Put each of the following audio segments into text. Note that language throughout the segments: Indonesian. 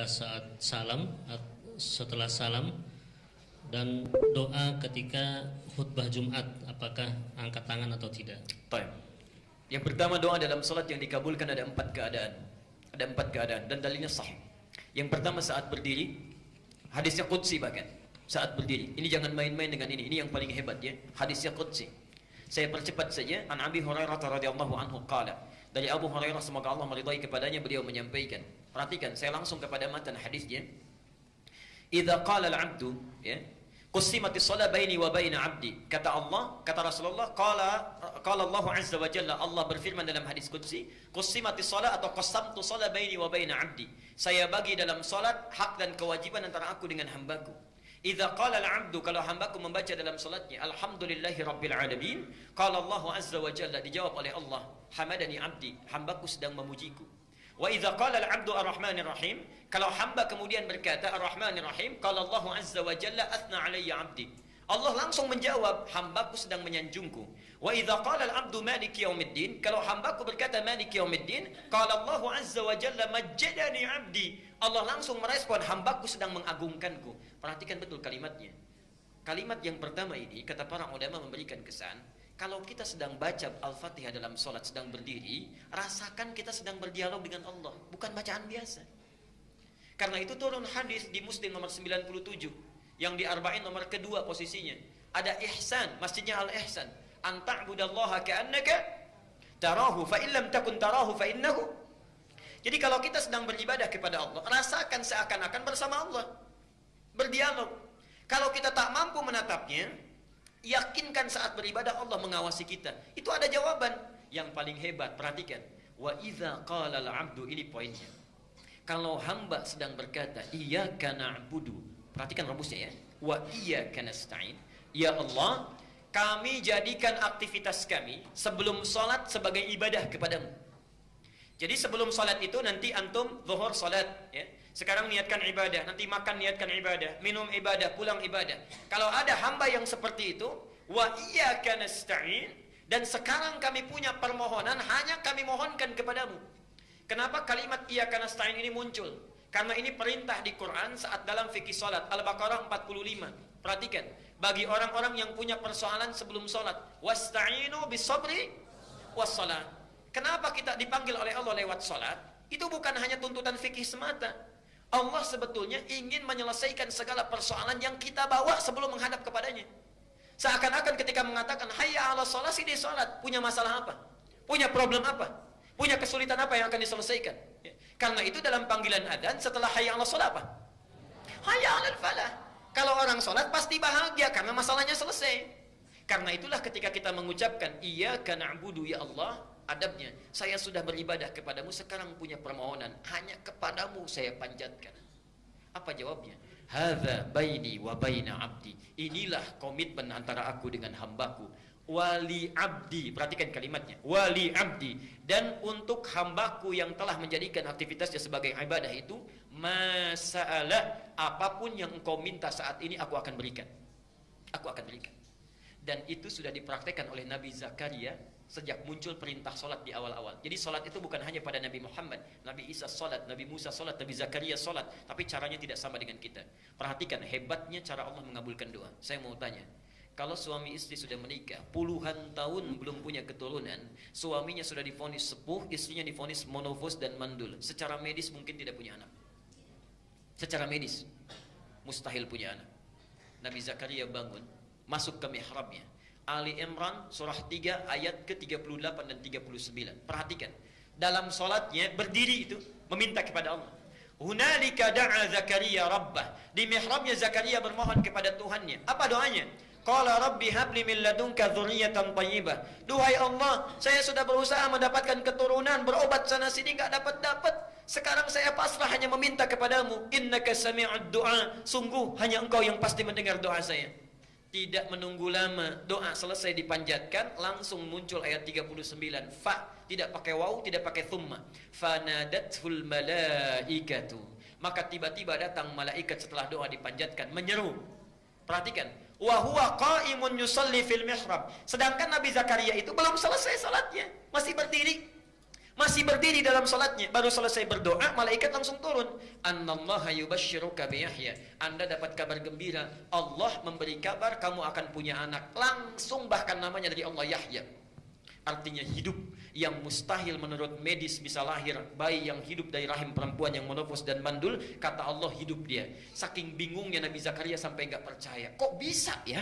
saat salam, setelah salam, dan doa ketika khutbah Jumat, apakah angkat tangan atau tidak? Baik. Yang pertama, doa dalam salat yang dikabulkan ada 4 keadaan. Ada 4 keadaan dan dalilnya sahih. Yang pertama saat berdiri, hadisnya qudsi bahkan. Saat berdiri. Ini jangan main-main dengan ini. Ini yang paling hebat ya. Hadisnya qudsi. Saya percepat saja. An Abi Hurairah radhiyallahu anhu qala. Dari Abu Hurairah, semoga Allah meridai kepadanya, beliau menyampaikan. Perhatikan, saya langsung kepada matan hadisnya. Idza qala al-'abdu, ya, qussimatis shalah baini wa baina 'abdi. Kata Allah, kata Rasulullah, qala Allah azza wa jalla, Allah berfirman dalam hadis qudsi, qussimatis shalah atau qassamtu shalah baini wa baina 'abdi. Saya bagi dalam salat hak dan kewajiban antara aku dengan hambaku. Idza qala al-'abdu, kalau hambaku membaca dalam salatnya alhamdulillahi rabbil alamin, qala Allah azza wa jalla, dijawab oleh Allah, hamadani 'abdi, hambaku sedang memujiku. Wa idza qala al-'abdu ar-rahmanir rahim, kalau hamba kemudian berkata ar-rahmanir rahim, qala Allah azza wa jalla athna 'alayya 'abdi, Allah langsung menjawab, hambaku sedang menyanjungku. Wa idza qala al-'abdu maliki yaumiddin, kalau hambaku berkata maliki yaumiddin, qala Allah azza wa jalla majjadani 'abdi, Allah langsung merespon, hambaku sedang mengagungkanku. Perhatikan betul kalimatnya. Kalimat yang pertama ini, kata para ulama, memberikan kesan, kalau kita sedang baca Al-Fatihah dalam sholat, sedang berdiri, rasakan kita sedang berdialog dengan Allah, bukan bacaan biasa. Karena itu turun hadis di Muslim nomor 97, yang di Arba'in nomor kedua posisinya. Ada ihsan, masjidnya Al-Ihsan. An ta'budallaha ka'annaka tarahu, fa illam takun tarahu fa innahu. Jadi kalau kita sedang beribadah kepada Allah, rasakan seakan-akan bersama Allah, berdialog. Kalau kita tak mampu menatapnya, yakinkan saat beribadah Allah mengawasi kita. Itu ada jawaban. Yang paling hebat, perhatikan. Wa idza qala al-'abdu, ini poinnya. Kalau hamba sedang berkata iyyaka na'budu, perhatikan rumusnya ya. Wa iyyaka nasta'in, ya Allah, kami jadikan aktivitas kami sebelum salat sebagai ibadah kepadamu. Jadi sebelum salat itu, nanti antum zuhur salat ya. Sekarang niatkan ibadah, nanti makan niatkan ibadah, minum ibadah, pulang ibadah. Kalau ada hamba yang seperti itu, wa iyyaka nasta'in, dan sekarang kami punya permohonan, hanya kami mohonkan kepadamu. Kenapa kalimat iyyaka nasta'in ini muncul? Karena ini perintah di Quran saat dalam fikih salat, Al-Baqarah 45. Perhatikan, bagi orang-orang yang punya persoalan sebelum salat, wasta'inu bis-sabri was-salat. Kenapa kita dipanggil oleh Allah lewat salat? Itu bukan hanya tuntutan fikih semata. Allah sebetulnya ingin menyelesaikan segala persoalan yang kita bawa sebelum menghadap kepadanya. Seakan-akan ketika mengatakan hayya 'ala shalah, di salat, punya masalah apa? Punya problem apa? Punya kesulitan apa yang akan diselesaikan? Ya. Karena itu dalam panggilan adzan setelah hayya 'ala shalah apa? Hayya 'alal falah. Kalau orang salat pasti bahagia karena masalahnya selesai. Karena itulah ketika kita mengucapkan iyyaka na'budu, ya Allah, adabnya, saya sudah beribadah kepadamu, sekarang punya permohonan, hanya kepadamu saya panjatkan. Apa jawabnya? Hadza baini wa baina 'abdi. Inilah komitmen antara aku dengan hambaku. Wali 'abdi, perhatikan kalimatnya. Wali 'abdi, dan untuk hambaku yang telah menjadikan aktivitasnya sebagai ibadah itu, masa'ala, apapun yang engkau minta saat ini aku akan berikan. Aku akan berikan. Dan itu sudah dipraktekkan oleh Nabi Zakaria sejak muncul perintah solat di awal-awal. Jadi solat itu bukan hanya pada Nabi Muhammad, Nabi Isa solat, Nabi Musa solat, Nabi Zakaria solat, tapi caranya tidak sama dengan kita. Perhatikan hebatnya cara Allah mengabulkan doa. Saya mau tanya, kalau suami istri sudah menikah puluhan tahun belum punya keturunan, suaminya sudah divonis sepuh, istrinya divonis monofos dan mandul, secara medis mungkin tidak punya anak. Secara medis mustahil punya anak. Nabi Zakaria bangun, masuk ke mihrabnya. Ali Imran surah 3 ayat ke-38 dan 39. Perhatikan, dalam solatnya berdiri itu meminta kepada Allah. Hunalika da'a Zakaria rabbah. Di mihrabnya Zakaria bermohon kepada Tuhannya. Apa doanya? Qala rabbi habli min ladunka dzurriyyatan thayyibah. Duhai Allah, saya sudah berusaha mendapatkan keturunan, berobat sana sini enggak dapat-dapat. Sekarang saya pasrah hanya meminta kepadamu. Innaka sami'ud du'a. Sungguh hanya Engkau yang pasti mendengar doa saya. Tidak menunggu lama, doa selesai dipanjatkan, langsung muncul ayat 39. Fa, tidak pakai waw, tidak pakai thumma. Fanadathul malaikatu. Maka tiba-tiba datang malaikat setelah doa dipanjatkan, menyeru. Perhatikan, wa huwa qa'imun yusalli fil mihrab. Sedangkan Nabi Zakaria itu belum selesai salatnya, masih berdiri. Masih berdiri dalam salatnya, baru selesai berdoa, malaikat langsung turun. Annallaha yubashshiruka bi Yahya. Anda dapat kabar gembira, Allah memberi kabar kamu akan punya anak. Langsung bahkan namanya dari Allah, Yahya. Artinya hidup, yang mustahil menurut medis bisa lahir. Bayi yang hidup dari rahim perempuan yang menopos dan mandul, kata Allah hidup dia. Saking bingungnya Nabi Zakaria sampai nggak percaya. Kok bisa ya?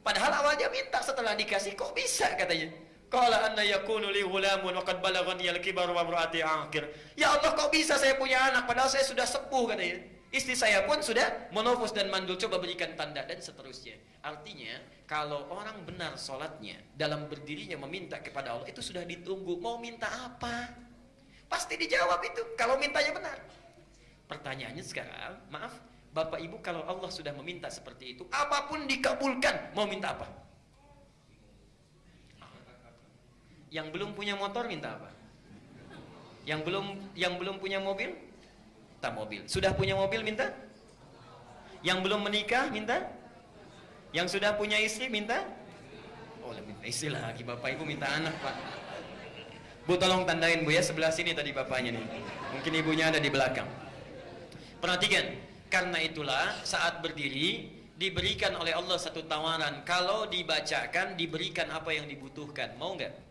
Padahal awalnya minta, setelah dikasih kok bisa katanya. Qala anna yakunu li ghulamun wa qad balaghani al-kibar wa imraati aqir. Ya Allah, kok bisa saya punya anak padahal saya sudah sepuh katanya. Istri saya pun sudah menopos dan mandul, coba berikan tanda dan seterusnya. Artinya, kalau orang benar salatnya, dalam berdirinya meminta kepada Allah, itu sudah ditunggu. Mau minta apa? Pasti dijawab itu kalau mintanya benar. Pertanyaannya sekarang, maaf, Bapak Ibu, kalau Allah sudah meminta seperti itu, apapun dikabulkan, mau minta apa? Yang belum punya motor minta apa? Yang belum punya mobil? Minta mobil. Sudah punya mobil minta? Yang belum menikah minta? Yang sudah punya istri minta? Oh, minta istri lagi. Bapak Ibu minta anak, Pak. Bu, tolong tandain Bu ya, sebelah sini tadi bapaknya nih. Mungkin ibunya ada di belakang. Perhatikan, karena itulah saat berdiri diberikan oleh Allah satu tawaran. Kalau dibacakan, diberikan apa yang dibutuhkan. Mau nggak?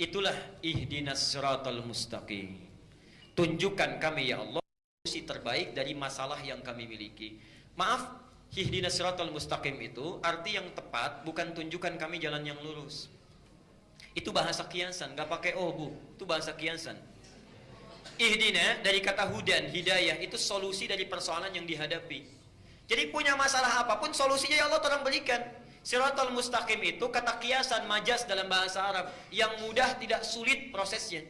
Itulah ihdinas siratal mustaqim. Tunjukkan kami ya Allah solusi terbaik dari masalah yang kami miliki. Maaf, ihdinas siratal mustaqim itu arti yang tepat, bukan tunjukkan kami jalan yang lurus. Itu bahasa kiasan, nggak pakai oh Bu, itu bahasa kiasan. Ihdina dari kata hudan, hidayah, itu solusi dari persoalan yang dihadapi. Jadi punya masalah apapun, solusinya ya Allah tolong berikan. Siratal mustaqim itu kata kiasan, majas dalam bahasa Arab, yang mudah tidak sulit prosesnya.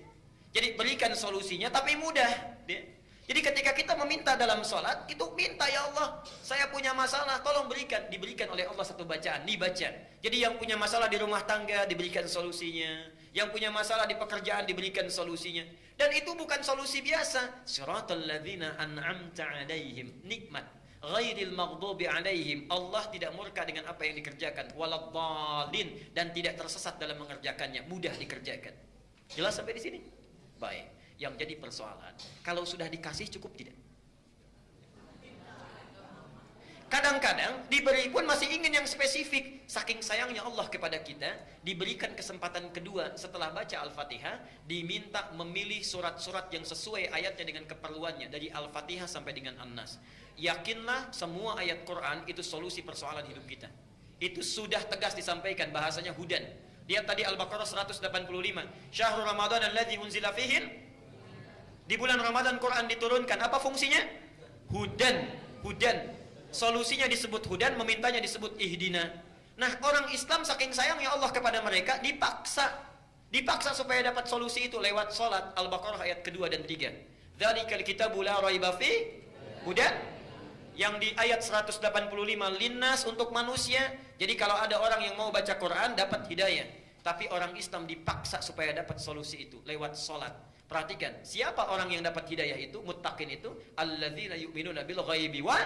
Jadi berikan solusinya tapi mudah. Jadi ketika kita meminta dalam sholat, itu minta ya Allah, saya punya masalah, tolong berikan. Diberikan oleh Allah satu bacaan, dibaca. Jadi yang punya masalah di rumah tangga diberikan solusinya, yang punya masalah di pekerjaan diberikan solusinya. Dan itu bukan solusi biasa. Siratal ladzina an'amta 'alaihim, nikmat. Ghairil maghdubi 'alaihim, Allah tidak murka dengan apa yang dikerjakan, waladhdallin, dan tidak tersesat dalam mengerjakannya, mudah dikerjakan. Jelas sampai di sini? Baik. Yang jadi persoalan, kalau sudah dikasih cukup tidak? Kadang-kadang diberi pun masih ingin yang spesifik. Saking sayangnya Allah kepada kita, diberikan kesempatan kedua setelah baca Al-Fatihah, diminta memilih surat-surat yang sesuai ayatnya dengan keperluannya, dari Al-Fatihah sampai dengan An-Nas. Yakinlah semua ayat Quran itu solusi persoalan hidup kita. Itu sudah tegas disampaikan, bahasanya hudan. Dia tadi Al-Baqarah 185. Syahrul Ramadan alladzi unzila fihi. Di bulan Ramadan Quran diturunkan. Apa fungsinya? Hudan. Hudan. Solusinya disebut hudan, memintanya disebut ihdina. Nah, orang Islam saking sayangnya Allah kepada mereka, dipaksa supaya dapat solusi itu lewat salat. Al-Baqarah ayat kedua dan 3. Dzalikal kitabu la raiba fi hudan. Yang di ayat 185 linnas, untuk manusia. Jadi kalau ada orang yang mau baca Quran dapat hidayah, tapi orang Islam dipaksa supaya dapat solusi itu lewat salat. Perhatikan, siapa orang yang dapat hidayah itu, muttaqin itu, alladzina yu'minuna bil ghaibi wa.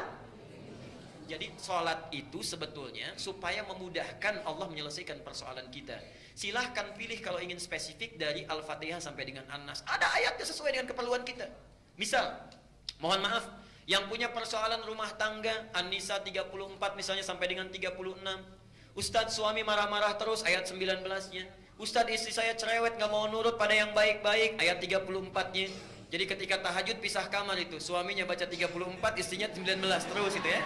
Jadi salat itu sebetulnya supaya memudahkan Allah menyelesaikan persoalan kita. Silahkan pilih kalau ingin spesifik dari Al-Fatihah sampai dengan An-Nas. Ada ayatnya sesuai dengan keperluan kita. Misal, mohon maaf, yang punya persoalan rumah tangga, An-Nisa 34 misalnya sampai dengan 36. Ustadz, suami marah-marah terus, ayat 19-nya. Ustadz, istri saya cerewet, gak mau nurut pada yang baik-baik, ayat 34-nya. Jadi ketika tahajud pisah kamar itu, suaminya baca 34, istrinya 19, terus itu ya.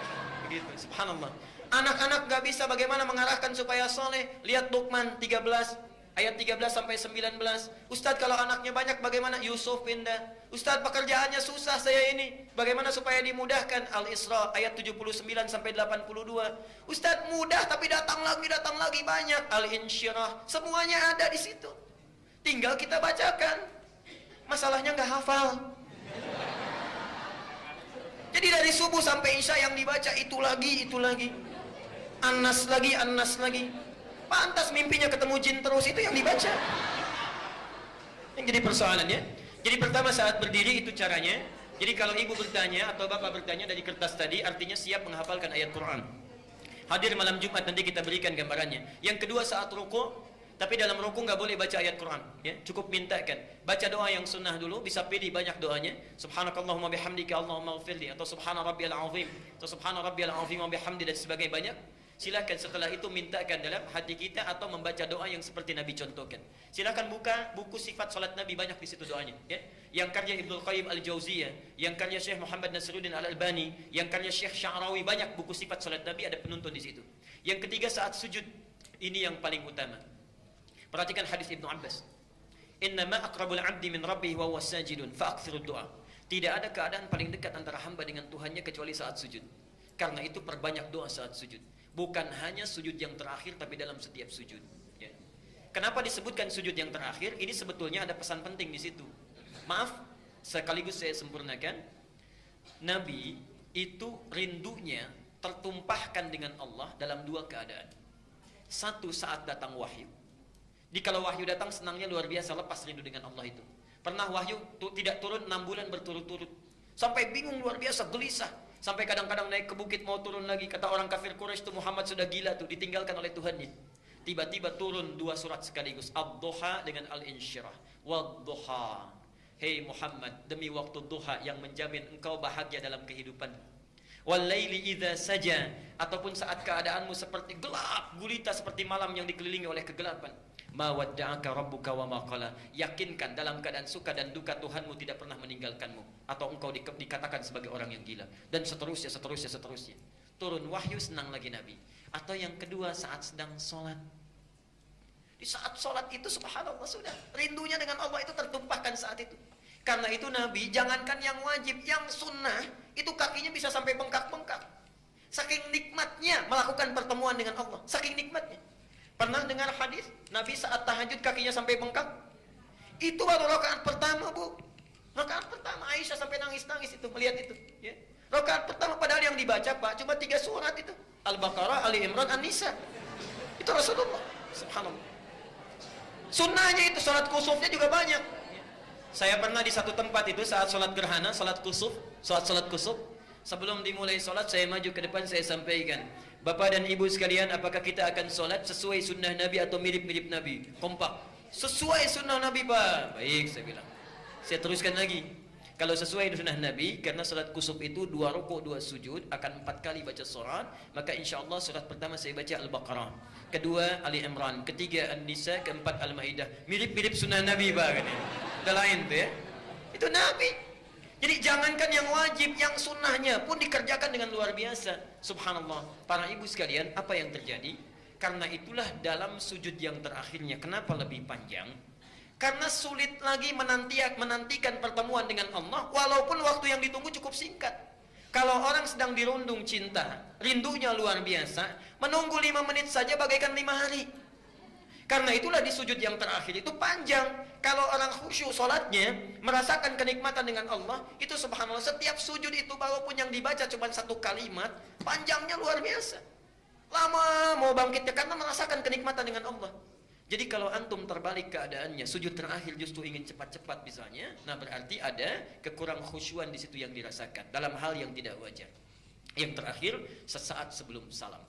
Begitu, subhanallah. Anak-anak gak bisa bagaimana mengarahkan supaya soleh. Lihat Luqman 13, ayat 13 sampai 19. Ustadz, kalau anaknya banyak bagaimana? Yusuf pindah. Ustadz, pekerjaannya susah saya ini, bagaimana supaya dimudahkan? Al-Isra ayat 79 sampai 82. Ustadz, mudah tapi datang lagi banyak. Al-Insyirah, semuanya ada di situ. Tinggal kita bacakan. Masalahnya nggak hafal. Jadi dari subuh sampai isya yang dibaca itu lagi. An-Nas lagi. Pantas mimpinya ketemu jin terus, itu yang dibaca. Yang jadi persoalannya. Jadi pertama saat berdiri itu caranya. Jadi kalau ibu bertanya atau bapak bertanya dari kertas tadi, artinya siap menghafalkan ayat Quran. Hadir malam Jumat, nanti kita berikan gambarannya. Yang kedua saat rukuk, Tapi dalam ruku nggak boleh baca ayat Quran, ya. Cukup mintakan. Baca doa yang sunnah dulu, bisa pilih banyak doanya. Subhanakallahumma bihamdika Allahumma ighfirli, atau subhana rabbiyal azim, atau subhana rabbiyal azim wa bihamdi, dan sebagainya banyak. Silakan setelah itu mintakan dalam hati kita atau membaca doa yang seperti Nabi contohkan. Silakan buka buku sifat salat Nabi, banyak di situ doanya, ya. Yang karya Ibnu Qayyim Al-Jauziyah, yang karya Syekh Muhammad Nasiruddin Al-Albani, yang karya Syekh Sya'rawi, banyak buku sifat salat Nabi, ada penuntun di situ. Yang ketiga, saat sujud, ini yang paling utama. Perhatikan hadis Ibnu Abbas. Innama aqrabul 'abdi min rabbih wa huwa sajidun fa'aktsirud du'a. Tidak ada keadaan paling dekat antara hamba dengan Tuhannya kecuali saat sujud. Karena itu perbanyak doa saat sujud. Bukan hanya sujud yang terakhir, tapi dalam setiap sujud, ya. Kenapa disebutkan sujud yang terakhir? Ini sebetulnya ada pesan penting di situ. Maaf, sekaligus saya sempurnakan. Nabi itu rindunya tertumpahkan dengan Allah dalam dua keadaan. Satu, saat datang wahyu. Di kalau wahyu datang, senangnya luar biasa, lepas rindu dengan Allah itu. Pernah wahyu tidak turun 6 bulan berturut-turut, sampai bingung luar biasa, gelisah, sampai kadang-kadang naik ke bukit mau turun lagi. Kata orang kafir Quraisy itu, Muhammad sudah gila tuh, ditinggalkan oleh Tuhannya. Tiba-tiba turun 2 surat sekaligus, Ad-Duha dengan Al-Insyirah. Wad-Duha, hei Muhammad, demi waktu duha yang menjamin engkau bahagia dalam kehidupan. Wal-laili idza saja, ataupun saat keadaanmu seperti gelap gulita, seperti malam yang dikelilingi oleh kegelapan. Ma wadda'aka rabbuka wa ma qala. Yakinkan dalam keadaan suka dan duka Tuhanmu tidak pernah meninggalkanmu, atau engkau dikatakan sebagai orang yang gila, dan seterusnya. Turun wahyu, senang lagi Nabi. Atau yang kedua, saat sedang sholat. Di saat sholat itu subhanallah, sudah rindunya dengan Allah itu tertumpahkan saat itu. Karena itu Nabi, jangankan yang wajib, yang sunnah itu kakinya bisa sampai bengkak-bengkak. Saking nikmatnya melakukan pertemuan dengan Allah, saking nikmatnya. Pernah dengar hadis Nabi saat tahajud kakinya sampai bengkak? Itu baru rakaat pertama, Bu. Rakaat pertama, Aisyah sampai nangis-nangis itu melihat itu, ya. Rakaat pertama, padahal yang dibaca Pak cuma 3 surat itu. Al-Baqarah, Ali Imran, An-Nisa. Itu Rasulullah. Subhanallah. Sunnahnya itu salat kusufnya juga banyak. Saya pernah di satu tempat itu saat salat gerhana, salat kusuf. Sebelum dimulai salat, saya maju ke depan, saya sampaikan, Bapak dan Ibu sekalian, apakah kita akan sholat sesuai sunnah Nabi atau mirip-mirip Nabi? Kompak. Sesuai sunnah Nabi, Pak. Baik, saya bilang. Saya teruskan lagi. Kalau sesuai sunnah Nabi, karena sholat kusuf itu 2 rukuk 2 sujud, akan 4 kali baca surat, maka insya Allah surat pertama saya baca Al-Baqarah, kedua Ali Imran, ketiga An-Nisa, keempat Al-Maidah. Mirip-mirip sunnah Nabi, Pak. Udah lain tuh, ya. Itu Nabi. Jadi jangankan yang wajib, yang sunnahnya pun dikerjakan dengan luar biasa. Subhanallah. Para ibu sekalian, apa yang terjadi? Karena itulah dalam sujud yang terakhirnya, kenapa lebih panjang? Karena sulit lagi menantikan pertemuan dengan Allah, walaupun waktu yang ditunggu cukup singkat. Kalau orang sedang dirundung cinta, rindunya luar biasa, menunggu 5 menit saja bagaikan 5 hari. Karena itulah di sujud yang terakhir itu panjang. Kalau orang khusyuk sholatnya, merasakan kenikmatan dengan Allah, itu subhanallah, setiap sujud itu walaupun yang dibaca cuma 1 kalimat, panjangnya luar biasa. Lama mau bangkitnya karena merasakan kenikmatan dengan Allah. Jadi kalau antum terbalik keadaannya, sujud terakhir justru ingin cepat-cepat misalnya, nah berarti ada kekurang khusyuan di situ yang dirasakan dalam hal yang tidak wajar. Yang terakhir, sesaat sebelum salam.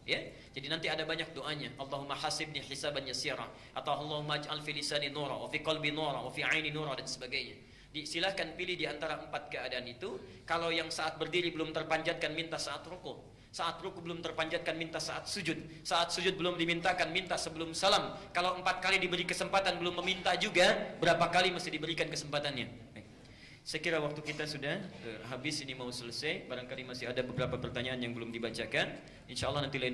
Ya. Jadi nanti ada banyak doanya. Allahumma hasibni hisaban yasira, atau Allahumma ij'al fi lisani nura, wa fi qalbi nura, wa fi aini nura, dan sebagainya. Silahkan pilih di antara 4 keadaan itu. Kalau yang saat berdiri belum terpanjatkan, minta saat rukuk. Saat rukuk belum terpanjatkan, minta saat sujud. Saat sujud belum dimintakan, minta sebelum salam. Kalau 4 kali diberi kesempatan belum meminta juga, berapa kali mesti diberikan kesempatannya? Saya kira waktu kita sudah habis, ini mau selesai. Barangkali masih ada beberapa pertanyaan yang belum dibacakan. Insya Allah nanti lain